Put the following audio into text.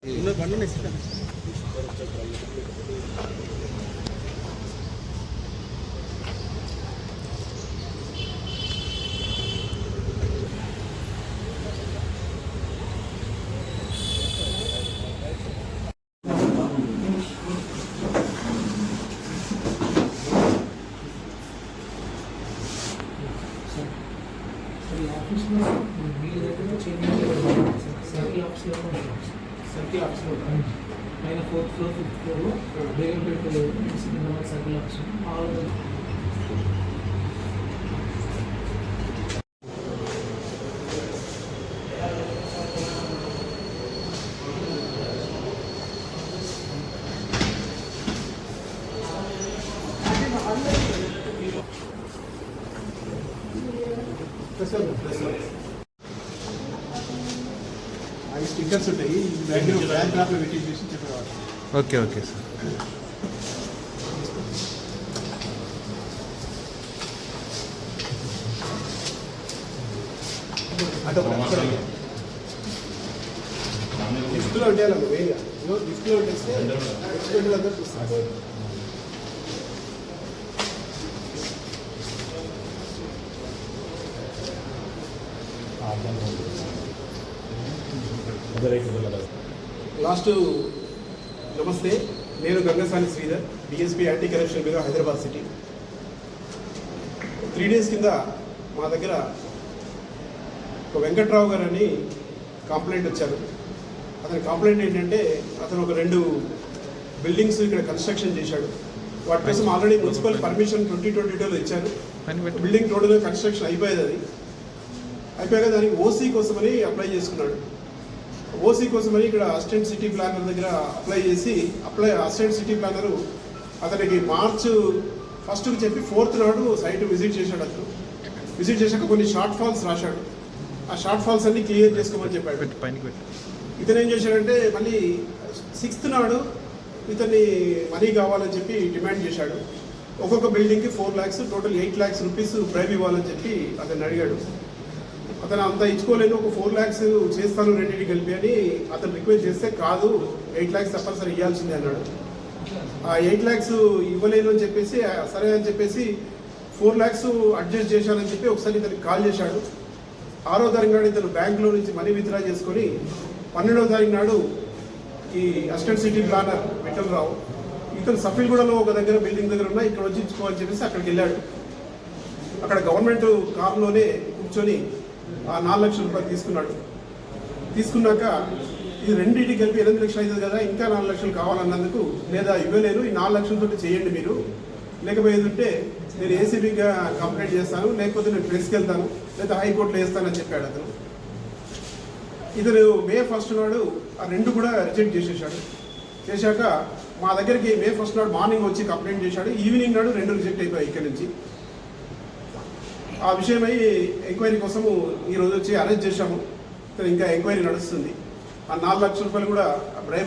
Office లో వీళ్ళ దగ్గర చేంజ్ సర్కిల్ ఆఫీస్ లో సర్కిల్ ఆఫీస్ లో పైన 4th floor 5th floor Begumpet Secunderabad circle office all stickers ఉంటాయి బ్యాంక్ డ్రాప్లో పెట్టి చేసి చెప్పేవాళ్ళు. Okay okay sir. లిఫ్ట్లో ఉంటే వేగా లిఫ్ట్లో ఉంటేస్తే అందరూ చూస్తారు. లాస్ట్ నమస్తే, నేను Gangasani Sridhar, DSP anti corruption bureau Hyderabad city. 3 days కింద మా దగ్గర ఒక వెంకట్రావు గారు అని కంప్లైంట్ వచ్చారు. అతని కంప్లైంట్ ఏంటంటే అతను ఒక 2 బిల్డింగ్స్ ఇక్కడ కన్స్ట్రక్షన్ చేశాడు. వాటి కోసం ఆల్రెడీ మున్సిపల్ పర్మిషన్ 2022లో ఇచ్చారు. బిల్డింగ్ టోటల్గా కన్స్ట్రక్షన్ అయిపోయేది. అది అయిపోయాక దానికి ఓసీ కోసమని అప్లై చేసుకున్నాడు. ఓసీ కోసమని ఇక్కడ అసిస్టెంట్ సిటీ ప్లానర్ దగ్గర అప్లై చేసి అసిస్టెంట్ సిటీ ప్లానరు అతనికి March 1st చెప్పి 4th నాడు సైట్ విజిట్ చేశాడు. అతను విజిట్ చేశాక కొన్ని షార్ట్ ఫాల్స్ రాశాడు. ఆ షార్ట్ ఫాల్స్ అన్ని క్లియర్ చేసుకోమని చెప్పాడు. ఇతను ఏం చేశాడంటే మళ్ళీ 6th నాడు ఇతన్ని మనీ కావాలని చెప్పి డిమాండ్ చేశాడు. ఒక్కొక్క బిల్డింగ్కి 4 lakhs, total 8 lakhs rupees bribe ఇవ్వాలని చెప్పి అతన్ని అడిగాడు. అతను అంత ఇచ్చుకోలేను, ఒక 4 lakhs చేస్తాను రెండింటికి కలిపి అని అతను రిక్వెస్ట్ చేస్తే కాదు 8 lakhs తప్పనిసరి ఇవ్వాల్సిందే అన్నాడు. ఆ 8 lakhs ఇవ్వలేను అని చెప్పేసి సరే అని చెప్పేసి 4 lakhs అడ్జస్ట్ చేశానని చెప్పి ఒకసారి ఇతనికి కాల్ చేశాడు. 6వ తారీఖు నాడు ఇతను బ్యాంకులో నుంచి మనీ విత్డ్రా చేసుకొని 12వ తారీఖు నాడు ఈ అసిస్టెంట్ సిటీ ప్లానర్ విఠలరావు ఇతను సఫీల్గూడలో ఒక దగ్గర బిల్డింగ్ దగ్గర ఉన్న ఇక్కడ వచ్చి ఇచ్చుకోవాలని చెప్పేసి అక్కడికి వెళ్ళాడు. అక్కడ గవర్నమెంట్ కారులోనే కూర్చొని ఆ 4 లక్షల రూపాయలు తీసుకున్నాడు. తీసుకున్నాక ఇది రెండింటికి కలిపి 8 లక్షలు అవుతుంది కదా, ఇంకా 4 లక్షలు కావాలన్నందుకు లేదా ఇవ్వలేను, ఈ 4 లక్షలతో చేయండి మీరు, లేకపోయేది ఉంటే నేను ఏసీబీగా కంప్లైంట్ చేస్తాను, లేకపోతే నేను ప్రెస్కి వెళ్తాను, లేదా హైకోర్టులో వేస్తానని చెప్పాడు అతను. ఇతను May 1st నాడు ఆ 2 కూడా రిజెక్ట్ చేసేసాడు. చేశాక మా దగ్గరికి May 1st నాడు మార్నింగ్ వచ్చి కంప్లైంట్ చేశాడు. ఈవినింగ్ నాడు 2 రిజెక్ట్ అయిపోయాయి ఇక్కడ నుంచి. ఆ విషయమై ఎంక్వైరీ కోసము ఈరోజు వచ్చి అరెస్ట్ చేశాము. ఇంకా ఎంక్వైరీ నడుస్తుంది. ఆ 4 లక్షల రూపాయలు కూడా బ్రైబ్